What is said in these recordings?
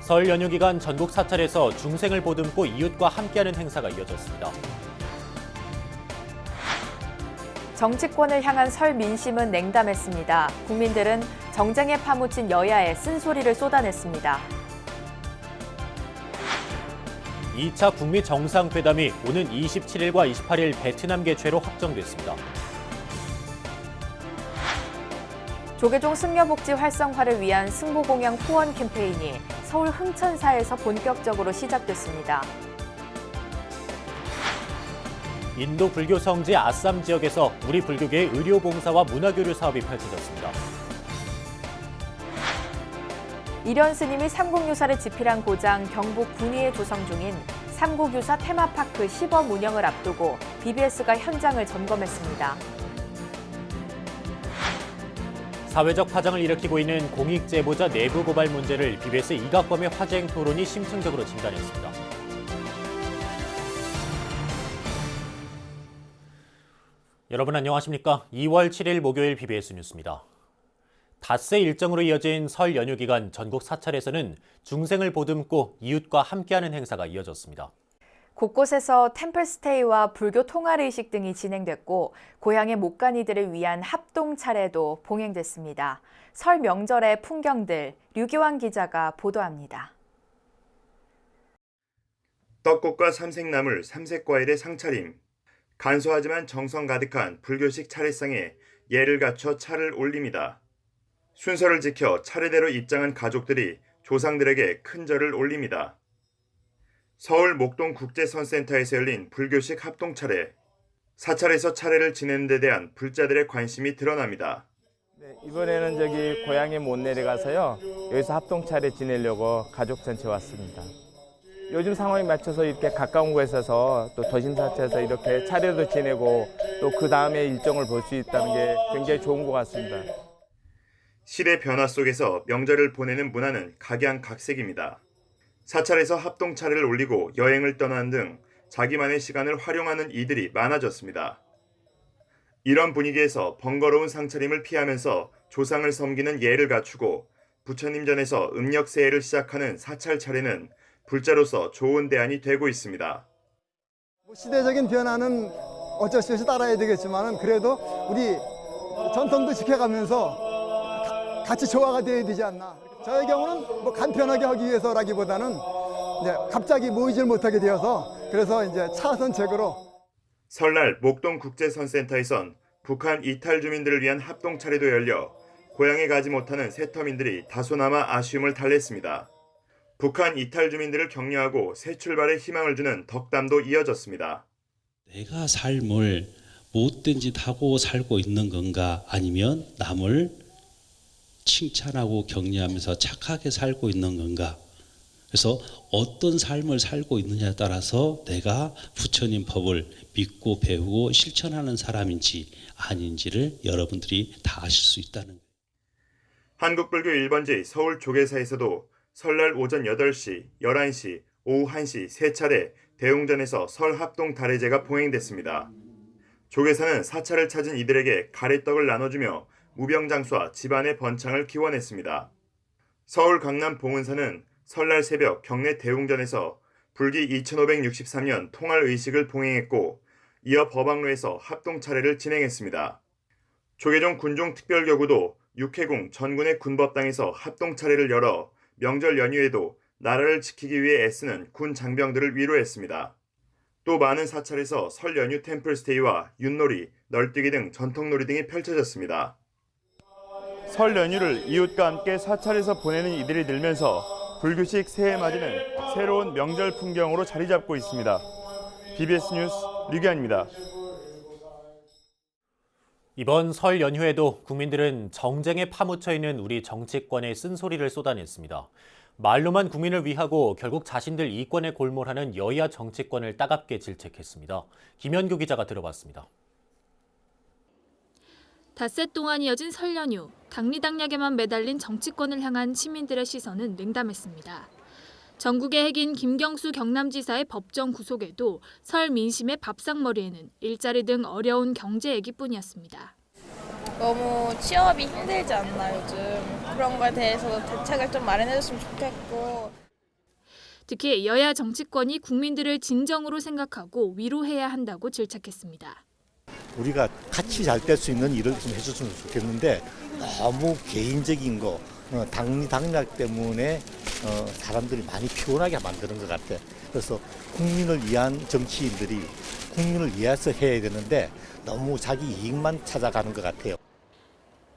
설 연휴 기간 전국 사찰에서 중생을 보듬고 이웃과 함께하는 행사가 이어졌습니다. 정치권을 향한 설 민심은 냉담했습니다. 국민들은 정쟁에 파묻힌 여야에 쓴소리를 쏟아냈습니다. 2차 북미 정상회담이 오는 27일과 28일 베트남 개최로 확정됐습니다. 조계종 승려복지 활성화를 위한 승보공양 후원 캠페인이 서울 흥천사에서 본격적으로 시작됐습니다. 인도 불교 성지 아쌈 지역에서 우리 불교계의 의료봉사와 문화교류 사업이 펼쳐졌습니다. 일현 스님이 삼국유사를 집필한 고장 경북 군위에 조성 중인 삼국유사 테마파크 시범 운영을 앞두고 BBS가 현장을 점검했습니다. 사회적 파장을 일으키고 있는 공익제보자 내부 고발 문제를 BBS 이각범의 화제행 토론이 심층적으로 진단했습니다. 여러분 안녕하십니까? 2월 7일 목요일 BBS 뉴스입니다. 닷새 일정으로 이어진 설 연휴 기간 전국 사찰에서는 중생을 보듬고 이웃과 함께하는 행사가 이어졌습니다. 곳곳에서 템플스테이와 불교 통할의식 등이 진행됐고 고향에 못 간 이들을 위한 합동 차례도 봉행됐습니다. 설 명절의 풍경들 류기환 기자가 보도합니다. 떡국과 삼색나물, 삼색과일의 상차림. 간소하지만 정성 가득한 불교식 차례상에 예를 갖춰 차를 올립니다. 순서를 지켜 차례대로 입장한 가족들이 조상들에게 큰 절을 올립니다. 서울 목동 국제선센터에서 열린 불교식 합동 차례. 사찰에서 차례를 지내는 데 대한 불자들의 관심이 드러납니다. 네, 이번에는 고향에 못 내려가서요. 여기서 합동 차례 지내려고 가족 전체 왔습니다. 요즘 상황에 맞춰서 이렇게 가까운 곳에서 또 도심사찰에서 이렇게 차례도 지내고 또 그 다음에 일정을 볼 수 있다는 게 굉장히 좋은 것 같습니다. 시대 변화 속에서 명절을 보내는 문화는 각양각색입니다. 사찰에서 합동 차례를 올리고 여행을 떠나는 등 자기만의 시간을 활용하는 이들이 많아졌습니다. 이런 분위기에서 번거로운 상차림을 피하면서 조상을 섬기는 예를 갖추고 부처님 전에서 음력새해를 시작하는 사찰 차례는 불자로서 좋은 대안이 되고 있습니다. 시대적인 변화는 어쩔 수 없이 따라야 되겠지만 그래도 우리 전통도 지켜가면서 같이 조화가 돼야 되지 않나. 저의 경우는 간편하게 하기 위해서라기보다는 이제 갑자기 모이질 못하게 되어서 그래서 이제 차선책으로. 설날 목동 국제선센터에선 북한 이탈 주민들을 위한 합동 차례도 열려 고향에 가지 못하는 세터민들이 다소나마 아쉬움을 달랬습니다. 북한 이탈 주민들을 격려하고 새 출발에 희망을 주는 덕담도 이어졌습니다. 내가 삶을 못된 짓 하고 살고 있는 건가 아니면 남을 칭찬하고 격려하면서 착하게 살고 있는 건가. 그래서 어떤 삶을 살고 있느냐에 따라서 내가 부처님 법을 믿고 배우고 실천하는 사람인지 아닌지를 여러분들이 다 아실 수 있다는 거예요. 한국불교 1번지 서울 조계사에서도 설날 오전 8시, 11시, 오후 1시 세 차례 대웅전에서 설 합동 다례제가 봉행됐습니다. 조계사는 사찰을 찾은 이들에게 가래떡을 나눠주며 무병장수와 집안의 번창을 기원했습니다. 서울 강남 봉은사는 설날 새벽 경내 대웅전에서 불기 2563년 통할의식을 봉행했고 이어 법왕로에서 합동 차례를 진행했습니다. 조계종 군종특별교구도 육해궁 전군의 군법당에서 합동 차례를 열어 명절 연휴에도 나라를 지키기 위해 애쓰는 군 장병들을 위로했습니다. 또 많은 사찰에서 설 연휴 템플스테이와 윷놀이, 널뛰기 등 전통놀이 등이 펼쳐졌습니다. 설 연휴를 이웃과 함께 사찰에서 보내는 이들이 늘면서 불교식 새해 맞이는 새로운 명절 풍경으로 자리 잡고 있습니다. BBS 뉴스 류기환입니다. 이번 설 연휴에도 국민들은 정쟁에 파묻혀 있는 우리 정치권에 쓴소리를 쏟아냈습니다. 말로만 국민을 위하고 결국 자신들 이권에 골몰하는 여야 정치권을 따갑게 질책했습니다. 김현규 기자가 들어봤습니다. 닷새 동안 이어진 설 연휴, 당리당략에만 매달린 정치권을 향한 시민들의 시선은 냉담했습니다. 전국의 핵인 김경수 경남지사의 법정 구속에도 설 민심의 밥상머리에는 일자리 등 어려운 경제 얘기뿐이었습니다. 너무 취업이 힘들지 않나 요즘. 그런 거에 대해서도 대책을 좀 마련해줬으면 좋겠고. 특히 여야 정치권이 국민들을 진정으로 생각하고 위로해야 한다고 질책했습니다. 우리가 같이 잘 될 수 있는 일을 좀 해줬으면 좋겠는데 너무 개인적인 거, 당리당략 때문에 사람들이 많이 피곤하게 만드는 것 같아. 그래서 국민을 위한 정치인들이 국민을 위해서 해야 되는데 너무 자기 이익만 찾아가는 것 같아요.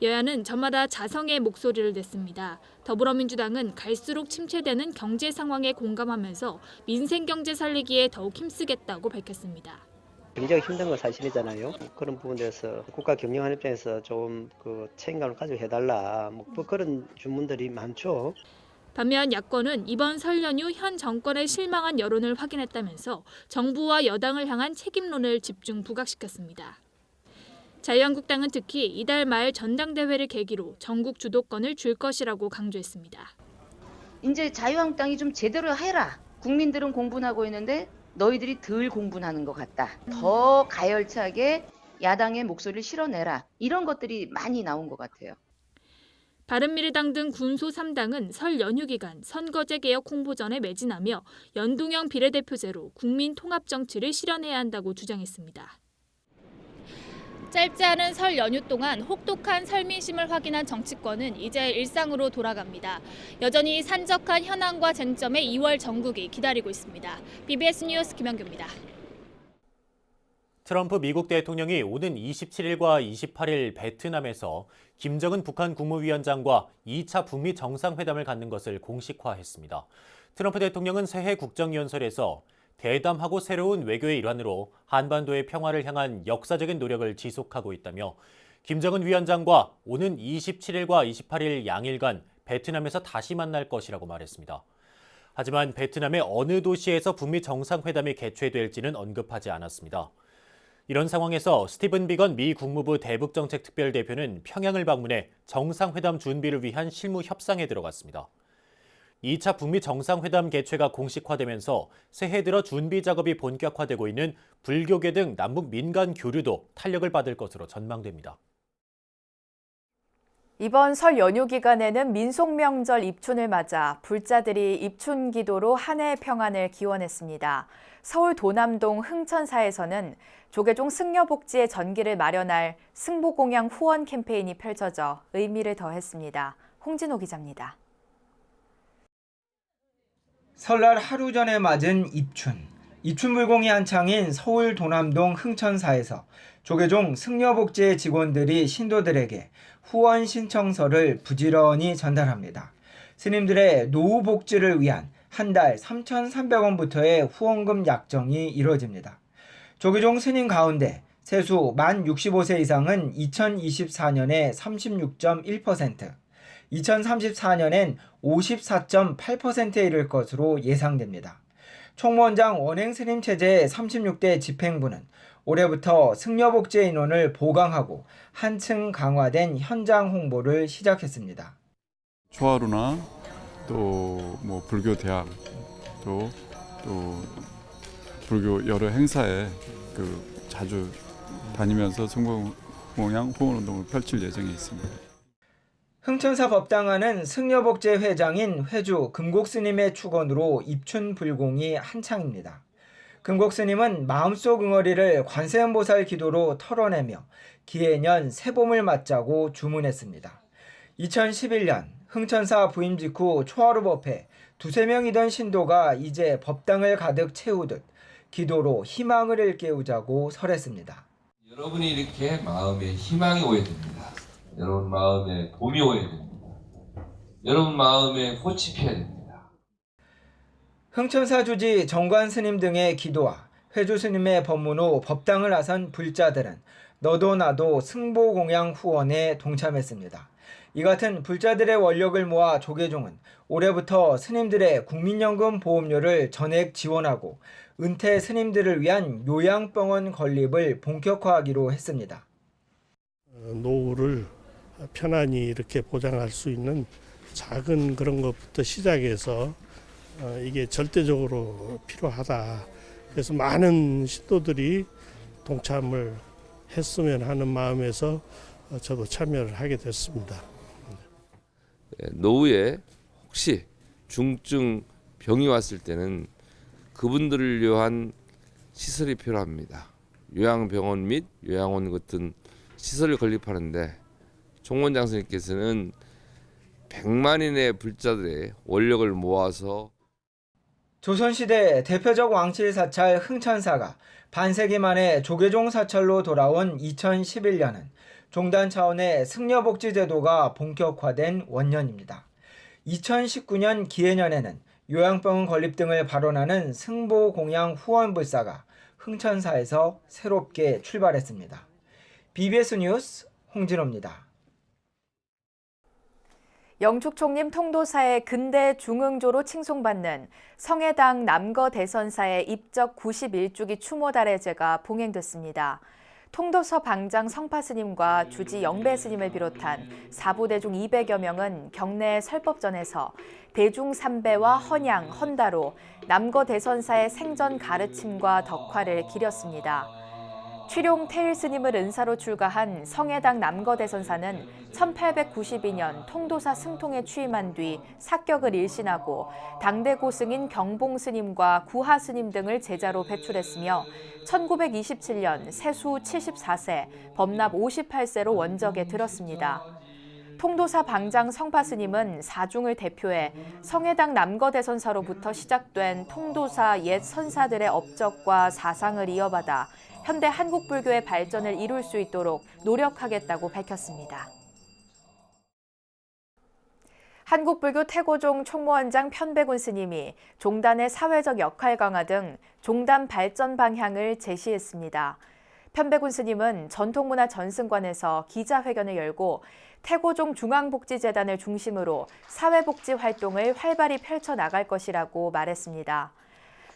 여야는 저마다 자성의 목소리를 냈습니다. 더불어민주당은 갈수록 침체되는 경제 상황에 공감하면서 민생 경제 살리기에 더욱 힘쓰겠다고 밝혔습니다. 굉장히 힘든 건 사실이잖아요. 그런 부분에서 국가 경영하는 입장에서 좀 책임감을 가지고 해달라. 뭐 그런 주문들이 많죠. 반면 야권은 이번 설 연휴 현 정권에 실망한 여론을 확인했다면서 정부와 여당을 향한 책임론을 집중 부각시켰습니다. 자유한국당은 특히 이달 말 전당대회를 계기로 전국 주도권을 줄 것이라고 강조했습니다. 이제 자유한국당이 좀 제대로 해라. 국민들은 공분하고 있는데 너희들이 덜 공분하는 것 같다. 더 가열차게 야당의 목소리를 실어내라. 이런 것들이 많이 나온 것 같아요. 바른미래당 등 군소 3당은 설 연휴 기간 선거제 개혁 홍보전에 매진하며 연동형 비례대표제로 국민 통합 정치를 실현해야 한다고 주장했습니다. 짧지 않은 설 연휴 동안 혹독한 설민심을 확인한 정치권은 이제 일상으로 돌아갑니다. 여전히 산적한 현안과 쟁점의 2월 정국이 기다리고 있습니다. BBS 뉴스 김현규입니다. 트럼프 미국 대통령이 오는 27일과 28일 베트남에서 김정은 북한 국무위원장과 2차 북미 정상회담을 갖는 것을 공식화했습니다. 트럼프 대통령은 새해 국정연설에서 대담하고 새로운 외교의 일환으로 한반도의 평화를 향한 역사적인 노력을 지속하고 있다며 김정은 위원장과 오는 27일과 28일 양일간 베트남에서 다시 만날 것이라고 말했습니다. 하지만 베트남의 어느 도시에서 북미 정상회담이 개최될지는 언급하지 않았습니다. 이런 상황에서 스티븐 비건 미 국무부 대북정책특별대표는 평양을 방문해 정상회담 준비를 위한 실무 협상에 들어갔습니다. 2차 북미 정상회담 개최가 공식화되면서 새해 들어 준비 작업이 본격화되고 있는 불교계 등 남북 민간 교류도 탄력을 받을 것으로 전망됩니다. 이번 설 연휴 기간에는 민속명절 입춘을 맞아 불자들이 입춘 기도로 한 해의 평안을 기원했습니다. 서울 도남동 흥천사에서는 조계종 승려복지의 전기를 마련할 승보공양 후원 캠페인이 펼쳐져 의미를 더했습니다. 홍진호 기자입니다. 설날 하루 전에 맞은 입춘. 입춘불공이 한창인 서울 도남동 흥천사에서 조계종 승려복지의 직원들이 신도들에게 후원 신청서를 부지런히 전달합니다. 스님들의 노후 복지를 위한 한 달 3,300원부터의 후원금 약정이 이뤄집니다. 조계종 스님 가운데 세수 만 65세 이상은 2024년에 36.1%, 2034년엔 54.8%에 이를 것으로 예상됩니다. 총무원장 원행스님 체제의 36대 집행부는 올해부터 승려복지 인원을 보강하고 한층 강화된 현장 홍보를 시작했습니다. 초하루나 또 뭐 불교 대학 또 불교 여러 행사에 자주 다니면서 승보공양 후원 운동을 펼칠 예정에 있습니다. 흥천사 법당안은 승려복제 회장인 회주 금곡스님의 축원으로 입춘불공이 한창입니다. 금곡스님은 마음속 응어리를 관세음보살 기도로 털어내며 기해년 새봄을 맞자고 주문했습니다. 2011년 흥천사 부임 직후 초하루 법회 두세 명이던 신도가 이제 법당을 가득 채우듯 기도로 희망을 일깨우자고 설했습니다. 여러분이 이렇게 마음에 희망이 오야 됩니다. 여러분 마음에 봄이 오야 됩니다. 여러분 마음에 꽃이 피어야 됩니다. 흥천사 주지 정관 스님 등의 기도와 회주 스님의 법문 후 법당을 나선 불자들은 너도 나도 승보공양 후원에 동참했습니다. 이 같은 불자들의 원력을 모아 조계종은 올해부터 스님들의 국민연금 보험료를 전액 지원하고 은퇴 스님들을 위한 요양병원 건립을 본격화하기로 했습니다. 노후를 편안히 이렇게 보장할 수 있는 작은 그런 것부터 시작해서 이게 절대적으로 필요하다. 그래서 많은 신도들이 동참을 했으면 하는 마음에서 저도 참여를 하게 됐습니다. 노후에 혹시 중증 병이 왔을 때는 그분들을 위한 시설이 필요합니다. 요양병원 및 요양원 같은 시설을 건립하는데 총무원장 선생님께서는 100만인의 불자들의 원력을 모아서 조선시대 대표적 왕실 사찰 흥천사가 반세기 만에 조계종 사찰로 돌아온 2011년은 종단 차원의 승려복지제도가 본격화된 원년입니다. 2019년 기해년에는 요양병원 건립 등을 발언하는 승보공양 후원불사가 흥천사에서 새롭게 출발했습니다. BBS 뉴스 홍진호입니다. 영축총림 통도사의 근대 중흥조로 칭송받는 성해당 남거대선사의 입적 91주기 추모달해제가 봉행됐습니다. 통도서 방장 성파스님과 주지 영배스님을 비롯한 사부대중 200여 명은 경내 설법전에서 대중 삼배와 헌양, 헌다로 남거대선사의 생전 가르침과 덕화를 기렸습니다. 취룡 태일스님을 은사로 출가한 성해당 남거대선사는 1892년 통도사 승통에 취임한 뒤 사격을 일신하고 당대고승인 경봉스님과 구하스님 등을 제자로 배출했으며 1927년 세수 74세, 법납 58세로 원적에 들었습니다. 통도사 방장 성파스님은 사중을 대표해 성해당 남거대선사로부터 시작된 통도사 옛 선사들의 업적과 사상을 이어받아 현대 한국 불교의 발전을 이룰 수 있도록 노력하겠다고 밝혔습니다. 한국불교 태고종 총무원장 편백운 스님이 종단의 사회적 역할 강화 등 종단 발전 방향을 제시했습니다. 편백운 스님은 전통문화 전승관에서 기자회견을 열고 태고종 중앙복지재단을 중심으로 사회복지 활동을 활발히 펼쳐나갈 것이라고 말했습니다.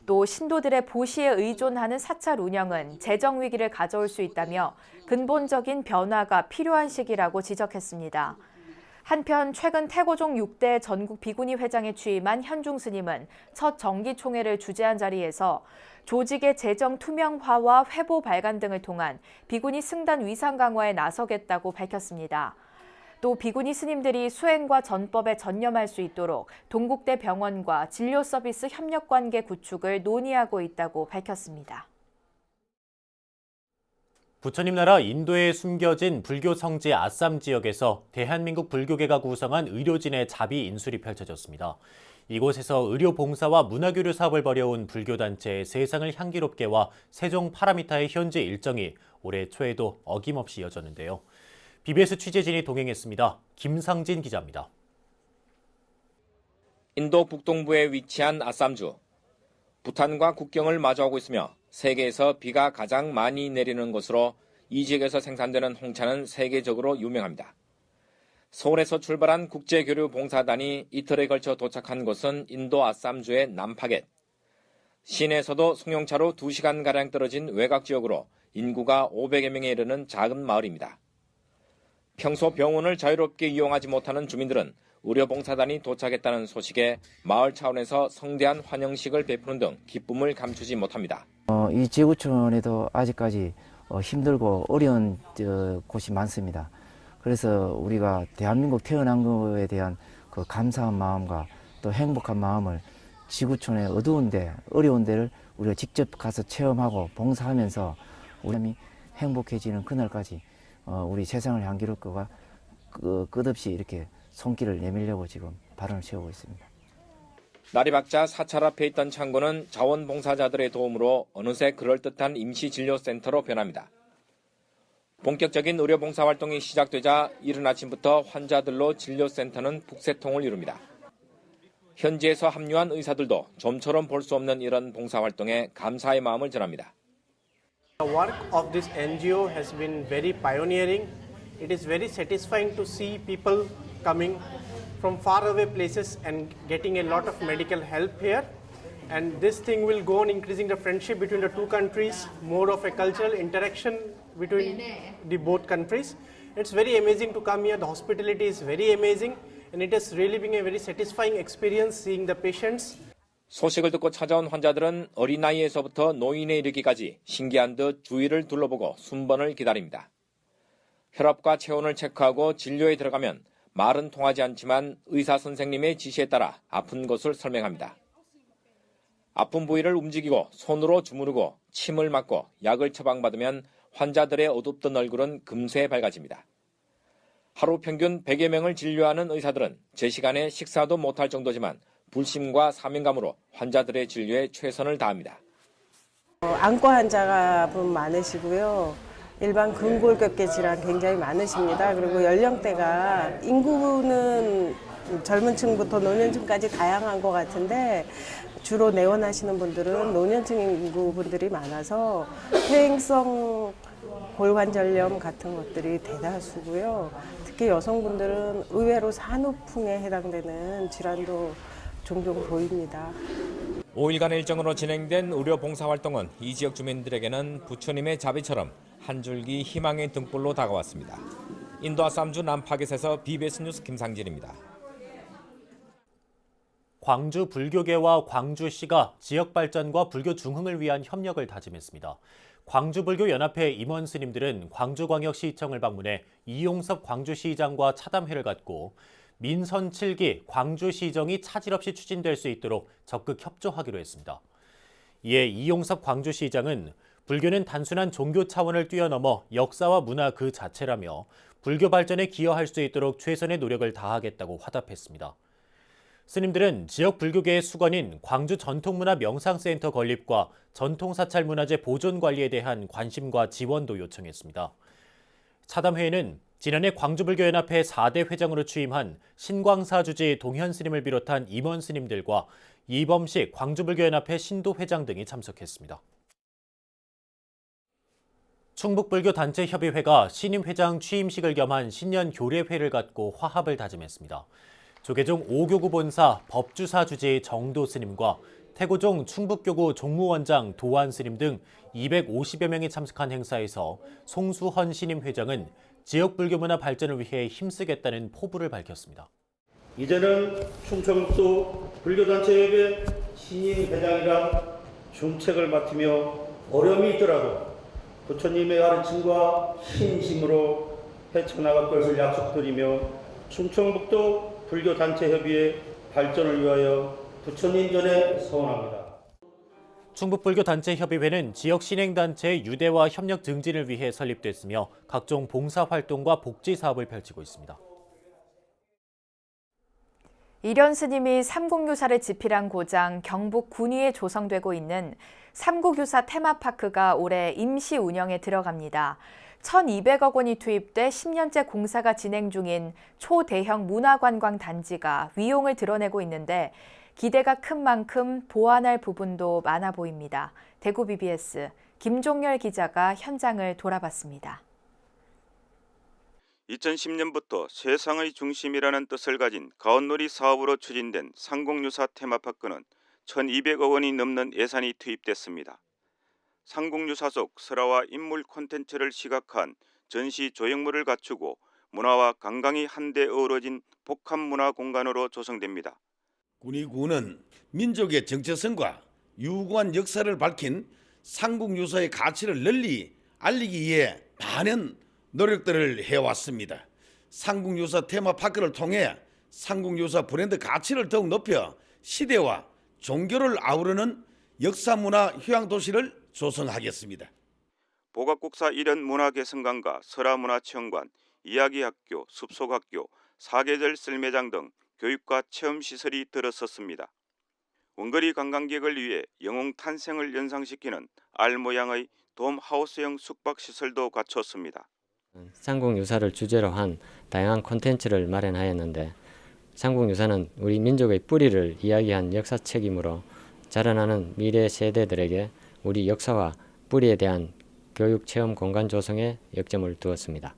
또 신도들의 보시에 의존하는 사찰 운영은 재정 위기를 가져올 수 있다며 근본적인 변화가 필요한 시기라고 지적했습니다. 한편 최근 태고종 6대 전국 비구니 회장에 취임한 현중 스님은 첫 정기총회를 주재한 자리에서 조직의 재정 투명화와 회보 발간 등을 통한 비구니 승단 위상 강화에 나서겠다고 밝혔습니다. 또 비구니 스님들이 수행과 전법에 전념할 수 있도록 동국대 병원과 진료 서비스 협력 관계 구축을 논의하고 있다고 밝혔습니다. 부처님 나라 인도에 숨겨진 불교 성지 아쌈 지역에서 대한민국 불교계가 구성한 의료진의 자비 인술이 펼쳐졌습니다. 이곳에서 의료 봉사와 문화교류 사업을 벌여온 불교단체 세상을 향기롭게와 세종 파라미타의 현지 일정이 올해 초에도 어김없이 이어졌는데요. BBS 취재진이 동행했습니다. 김상진 기자입니다. 인도 북동부에 위치한 아쌈주. 부탄과 국경을 마주하고 있으며 세계에서 비가 가장 많이 내리는 곳으로 이 지역에서 생산되는 홍차는 세계적으로 유명합니다. 서울에서 출발한 국제교류 봉사단이 이틀에 걸쳐 도착한 곳은 인도 아쌈주의 남파겟. 시내에서도 승용차로 2시간가량 떨어진 외곽 지역으로 인구가 500여 명에 이르는 작은 마을입니다. 평소 병원을 자유롭게 이용하지 못하는 주민들은 의료봉사단이 도착했다는 소식에 마을 차원에서 성대한 환영식을 베푸는 등 기쁨을 감추지 못합니다. 이 지구촌에도 아직까지 힘들고 어려운 곳이 많습니다. 그래서 우리가 대한민국 태어난 것에 대한 그 감사한 마음과 또 행복한 마음을 지구촌의 어두운 데, 어려운 데를 우리가 직접 가서 체험하고 봉사하면서 우리 행복해지는 그날까지 우리 세상을 향기롭게가 끝없이 이렇게 손길을 내밀려고 지금 발언을 세우고 있습니다. 날이 밝자 사찰 앞에 있던 창고는 자원봉사자들의 도움으로 어느새 그럴듯한 임시진료센터로 변합니다. 본격적인 의료봉사활동이 시작되자 이른 아침부터 환자들로 진료센터는 북새통을 이룹니다. 현지에서 합류한 의사들도 좀처럼 볼 수 없는 이런 봉사활동에 감사의 마음을 전합니다. The work of this NGO has been very pioneering. It is very satisfying to see people coming from far away places and getting a lot of medical help here. And this thing will go on increasing the friendship between the two countries, more of a cultural interaction between the both countries. It's very amazing to come here. The hospitality is very amazing, and it has really been a very satisfying experience seeing the patients. 소식을 듣고 찾아온 환자들은 어린아이에서부터 노인에 이르기까지 신기한 듯 주위를 둘러보고 순번을 기다립니다. 혈압과 체온을 체크하고 진료에 들어가면 말은 통하지 않지만 의사 선생님의 지시에 따라 아픈 것을 설명합니다. 아픈 부위를 움직이고 손으로 주무르고 침을 맞고 약을 처방받으면 환자들의 어둡던 얼굴은 금세 밝아집니다. 하루 평균 100여 명을 진료하는 의사들은 제 시간에 식사도 못할 정도지만 불심과 사명감으로 환자들의 진료에 최선을 다합니다. 안과 환자가 많으시고요. 일반 근골격계 질환 굉장히 많으십니다. 그리고 연령대가 인구는 젊은 층부터 노년층까지 다양한 것 같은데 주로 내원하시는 분들은 노년층 인구분들이 많아서 퇴행성 골관절염 같은 것들이 대다수고요. 특히 여성분들은 의외로 산후풍에 해당되는 질환도 종종 보입니다. 5일간의 일정으로 진행된 의료 봉사활동은 이 지역 주민들에게는 부처님의 자비처럼 한 줄기 희망의 등불로 다가왔습니다. 인도 아삼주 남파겟에서 BBS 뉴스 김상진입니다. 광주 불교계와 광주시가 지역 발전과 불교 중흥을 위한 협력을 다짐했습니다. 광주불교연합회 임원 스님들은 광주광역시청을 방문해 이용섭 광주시장과 차담회를 갖고 민선 7기 광주시정이 차질 없이 추진될 수 있도록 적극 협조하기로 했습니다. 이에 이용섭 광주시장은 불교는 단순한 종교 차원을 뛰어넘어 역사와 문화 그 자체라며 불교 발전에 기여할 수 있도록 최선의 노력을 다하겠다고 화답했습니다. 스님들은 지역 불교계의 수건인 광주 전통문화 명상센터 건립과 전통사찰문화재 보존 관리에 대한 관심과 지원도 요청했습니다. 차담회에는 지난해 광주불교연합회 4대 회장으로 취임한 신광사 주지 동현 스님을 비롯한 임원 스님들과 이범식 광주불교연합회 신도회장 등이 참석했습니다. 충북불교단체협의회가 신임회장 취임식을 겸한 신년 교례회를 갖고 화합을 다짐했습니다. 조계종 5교구 본사 법주사 주지 정도 스님과 태고종 충북교구 종무원장 도안 스님 등 250여 명이 참석한 행사에서 송수헌 신임 회장은 지역 불교문화 발전을 위해 힘쓰겠다는 포부를 밝혔습니다. 이제는 충청북도 불교단체협의 신임 회장이라 중책을 맡으며 어려움이 있더라도 부처님의 가르침과 신심으로 헤쳐나갈 것을 약속드리며 충청북도 불교단체협의회 발전을 위하여 부처님 전에 서원합니다. 충북불교단체협의회는 지역 신행단체의 유대와 협력 증진을 위해 설립됐으며 각종 봉사활동과 복지사업을 펼치고 있습니다. 이련 스님이 삼국유사를 집필한 고장 경북 군위에 조성되고 있는 삼국유사 테마파크가 올해 임시 운영에 들어갑니다. 1,200억 원이 투입돼 10년째 공사가 진행 중인 초대형 문화관광 단지가 위용을 드러내고 있는데 기대가 큰 만큼 보완할 부분도 많아 보입니다. 대구 BBS 김종열 기자가 현장을 돌아봤습니다. 2010년부터 세상의 중심이라는 뜻을 가진 가온놀이 사업으로 추진된 삼국유사 테마파크는 1,200억 원이 넘는 예산이 투입됐습니다. 삼국유사 속 설화와 인물 콘텐츠를 시각화한 전시 조형물을 갖추고 문화와 관광이 한데 어우러진 복합문화 공간으로 조성됩니다. 군위구는 민족의 정체성과 유구한 역사를 밝힌 삼국유사의 가치를 널리 알리기 위해 많은 노력들을 해왔습니다. 삼국유사 테마파크를 통해 삼국유사 브랜드 가치를 더욱 높여 시대와 종교를 아우르는 역사문화 휴양도시를 조성하겠습니다. 보각국사 일연 문화개성관과 설화문화체험관, 이야기학교, 숲속학교, 사계절 썰매장 등 교육과 체험시설이 들어섰습니다. 원거리 관광객을 위해 영웅 탄생을 연상시키는 알모양의 돔하우스형 숙박시설도 갖췄습니다. 삼국유사를 주제로 한 다양한 콘텐츠를 마련하였는데 삼국유사는 우리 민족의 뿌리를 이야기한 역사책이므로 자라나는 미래 세대들에게 우리 역사와 뿌리에 대한 교육체험 공간 조성에 역점을 두었습니다.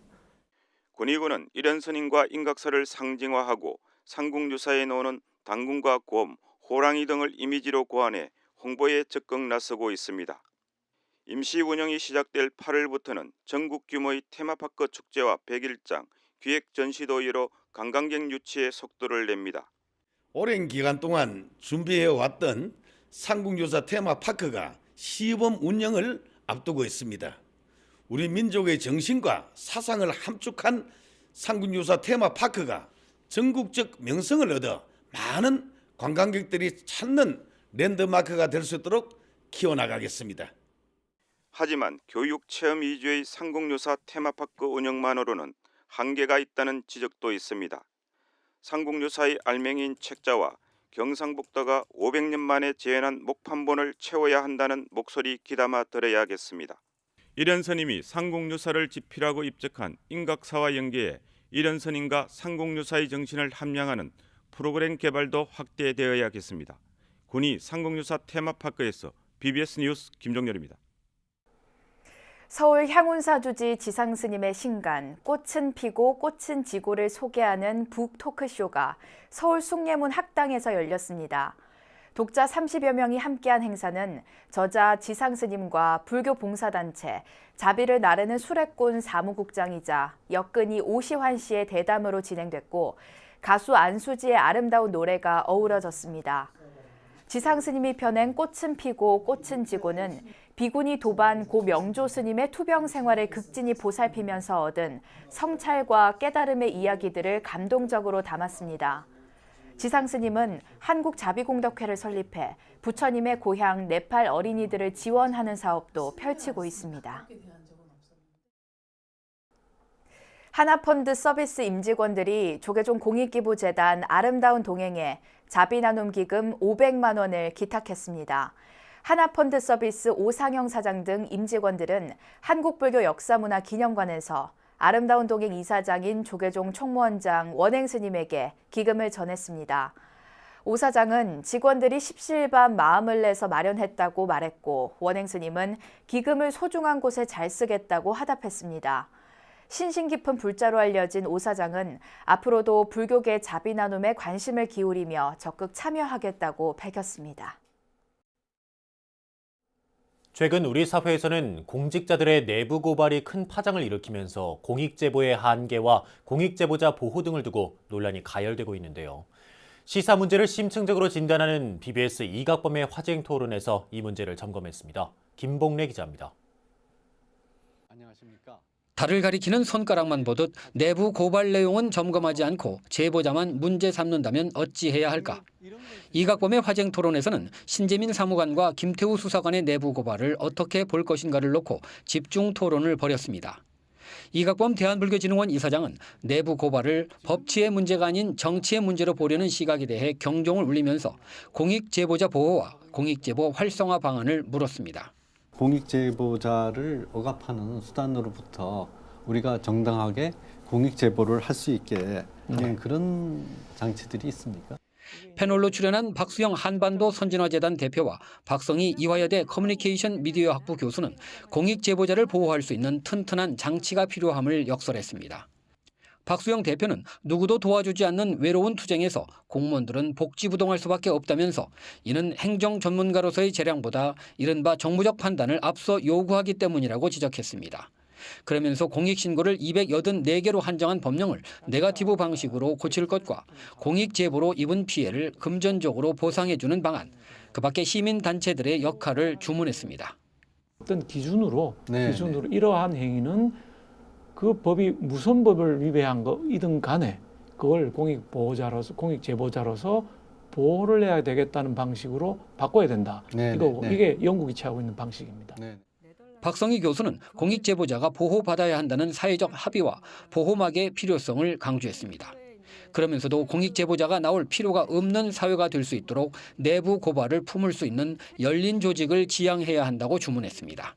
군위구는 일연 스님과 인각설을 상징화하고 삼국유사에 나오는 당군과 곰, 호랑이 등을 이미지로 고안해 홍보에 적극 나서고 있습니다. 임시 운영이 시작될 8월부터는 전국 규모의 테마파크 축제와 백일장, 기획 전시도 이뤄 관광객 유치에 속도를 냅니다. 오랜 기간 동안 준비해왔던 삼국유사 테마파크가 시범 운영을 앞두고 있습니다. 우리 민족의 정신과 사상을 함축한 삼국유사 테마파크가 전국적 명성을 얻어 많은 관광객들이 찾는 랜드마크가 될 수 있도록 키워나가겠습니다. 하지만 교육 체험 위주의 상공유사 테마파크 운영만으로는 한계가 있다는 지적도 있습니다. 상공유사의 알맹이인 책자와 경상북도가 500년 만에 재현한 목판본을 채워야 한다는 목소리 귀담아 들어야겠습니다. 일현선임이 상공유사를 지필하고 입적한 인각사와 연계해 일현선임과 상공유사의 정신을 함양하는 프로그램 개발도 확대되어야겠습니다. 군이 상공유사 테마파크에서 BBS 뉴스 김종렬입니다. 서울 향운사주지 지상스님의 신간 꽃은 피고 꽃은 지고를 소개하는 북 토크쇼가 서울 숭례문 학당에서 열렸습니다. 독자 30여 명이 함께한 행사는 저자 지상스님과 불교 봉사단체, 자비를 나르는 수레꾼 사무국장이자 역근이 오시환 씨의 대담으로 진행됐고 가수 안수지의 아름다운 노래가 어우러졌습니다. 지상스님이 펴낸 꽃은 피고 꽃은 지고는 비구니 도반 고 명조 스님의 투병 생활을 극진히 보살피면서 얻은 성찰과 깨달음의 이야기들을 감동적으로 담았습니다. 지상스님은 한국자비공덕회를 설립해 부처님의 고향 네팔 어린이들을 지원하는 사업도 펼치고 있습니다. 하나펀드 서비스 임직원들이 조계종 공익기부재단 아름다운 동행에 자비나눔 기금 500만 원을 기탁했습니다. 하나펀드 서비스 오상영 사장 등 임직원들은 한국불교역사문화기념관에서 아름다운 동행 이사장인 조계종 총무원장 원행스님에게 기금을 전했습니다. 오 사장은 직원들이 십시일반 마음을 내서 마련했다고 말했고 원행스님은 기금을 소중한 곳에 잘 쓰겠다고 화답했습니다. 신신 깊은 불자로 알려진 오 사장은 앞으로도 불교계 자비나눔에 관심을 기울이며 적극 참여하겠다고 밝혔습니다. 최근 우리 사회에서는 공직자들의 내부 고발이 큰 파장을 일으키면서 공익제보의 한계와 공익제보자 보호 등을 두고 논란이 가열되고 있는데요. 시사 문제를 심층적으로 진단하는 BBS 이각범의 화제행 토론에서 이 문제를 점검했습니다. 김봉래 기자입니다. 안녕하십니까. 달을 가리키는 손가락만 보듯 내부 고발 내용은 점검하지 않고 제보자만 문제 삼는다면 어찌해야 할까? 이각범의 화제행 토론에서는 신재민 사무관과 김태우 수사관의 내부 고발을 어떻게 볼 것인가를 놓고 집중 토론을 벌였습니다. 이각범 대한불교진흥원 이사장은 내부 고발을 법치의 문제가 아닌 정치의 문제로 보려는 시각에 대해 경종을 울리면서 공익제보자 보호와 공익제보 활성화 방안을 물었습니다. 공익제보자를 억압하는 수단으로부터 우리가 정당하게 공익제보를 할 수 있게 하는 그런 장치들이 있습니까? 패널로 출연한 박수영 한반도 선진화재단 대표와 박성희 이화여대 커뮤니케이션 미디어 학부 교수는 공익제보자를 보호할 수 있는 튼튼한 장치가 필요함을 역설했습니다. 박수영 대표는 누구도 도와주지 않는 외로운 투쟁에서 공무원들은 복지부동할 수밖에 없다면서 이는 행정 전문가로서의 재량보다 이른바 정무적 판단을 앞서 요구하기 때문이라고 지적했습니다. 그러면서 공익신고를 284개로 한정한 법령을 네거티브 방식으로 고칠 것과 공익제보로 입은 피해를 금전적으로 보상해주는 방안, 그 밖에 시민단체들의 역할을 주문했습니다. 어떤 기준으로 이러한 행위는 그 법이 무슨 법을 위배한 거이든 간에 그걸 공익제보자로서 보호를 해야 되겠다는 방식으로 바꿔야 된다. 이게 영국이 취하고 있는 방식입니다. 박성희 교수는 공익제보자가 보호받아야 한다는 사회적 합의와 보호막의 필요성을 강조했습니다. 그러면서도 공익제보자가 나올 필요가 없는 사회가 될 수 있도록 내부 고발을 품을 수 있는 열린 조직을 지향해야 한다고 주문했습니다.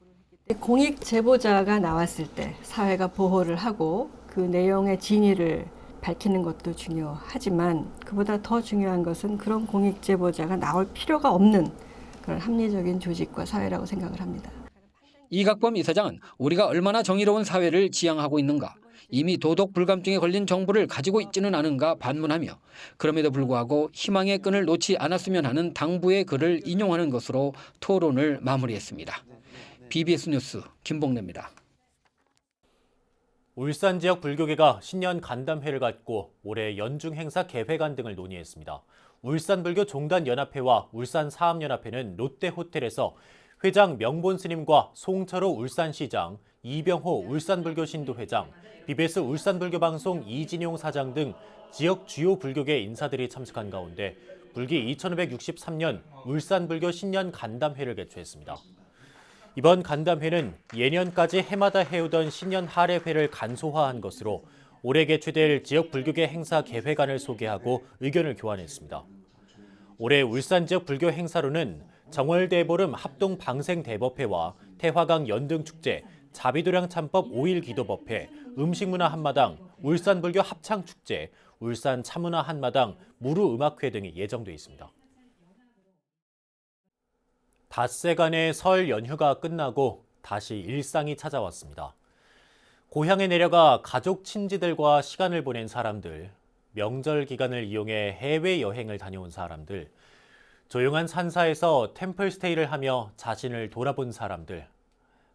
공익제보자가 나왔을 때 사회가 보호를 하고 그 내용의 진위를 밝히는 것도 중요하지만 그보다 더 중요한 것은 그런 공익제보자가 나올 필요가 없는 그런 합리적인 조직과 사회라고 생각을 합니다. 이각범 이사장은 우리가 얼마나 정의로운 사회를 지향하고 있는가, 이미 도덕 불감증에 걸린 정부를 가지고 있지는 않은가 반문하며 그럼에도 불구하고 희망의 끈을 놓지 않았으면 하는 당부의 글을 인용하는 것으로 토론을 마무리했습니다. BBS 뉴스 김봉래입니다. 울산 지역 불교계가 신년 간담회를 갖고 올해 연중 행사 개회관 등을 논의했습니다. 울산불교종단연합회와 울산사업연합회는 롯데호텔에서 회장 명본 스님과 송철호 울산시장, 이병호 울산불교신도회장, BBS 울산불교방송 이진용 사장 등 지역 주요 불교계 인사들이 참석한 가운데 불기 2563년 울산불교 신년 간담회를 개최했습니다. 이번 간담회는 예년까지 해마다 해오던 신년 할애회를 간소화한 것으로 올해 개최될 지역 불교계 행사 계획안을 소개하고 의견을 교환했습니다. 올해 울산 지역 불교 행사로는 정월대보름 합동 방생대법회와 태화강 연등축제, 자비도량 참법 5일 기도법회, 음식문화 한마당, 울산불교 합창축제, 울산 차문화 한마당, 무루음악회 등이 예정돼 있습니다. 닷새간의 설 연휴가 끝나고 다시 일상이 찾아왔습니다. 고향에 내려가 가족 친지들과 시간을 보낸 사람들, 명절 기간을 이용해 해외여행을 다녀온 사람들, 조용한 산사에서 템플스테이를 하며 자신을 돌아본 사람들,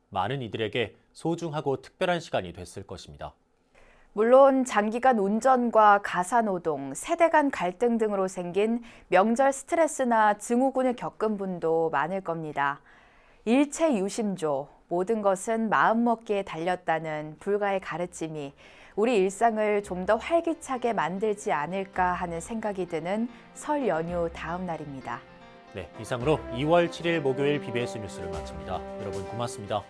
많은 이들에게 소중하고 특별한 시간이 됐을 것입니다. 물론 장기간 운전과 가사노동, 세대 간 갈등 등으로 생긴 명절 스트레스나 증후군을 겪은 분도 많을 겁니다. 일체 유심조, 모든 것은 마음먹기에 달렸다는 불가의 가르침이 우리 일상을 좀 더 활기차게 만들지 않을까 하는 생각이 드는 설 연휴 다음 날입니다. 네, 이상으로 2월 7일 목요일 BBS 뉴스를 마칩니다. 여러분 고맙습니다.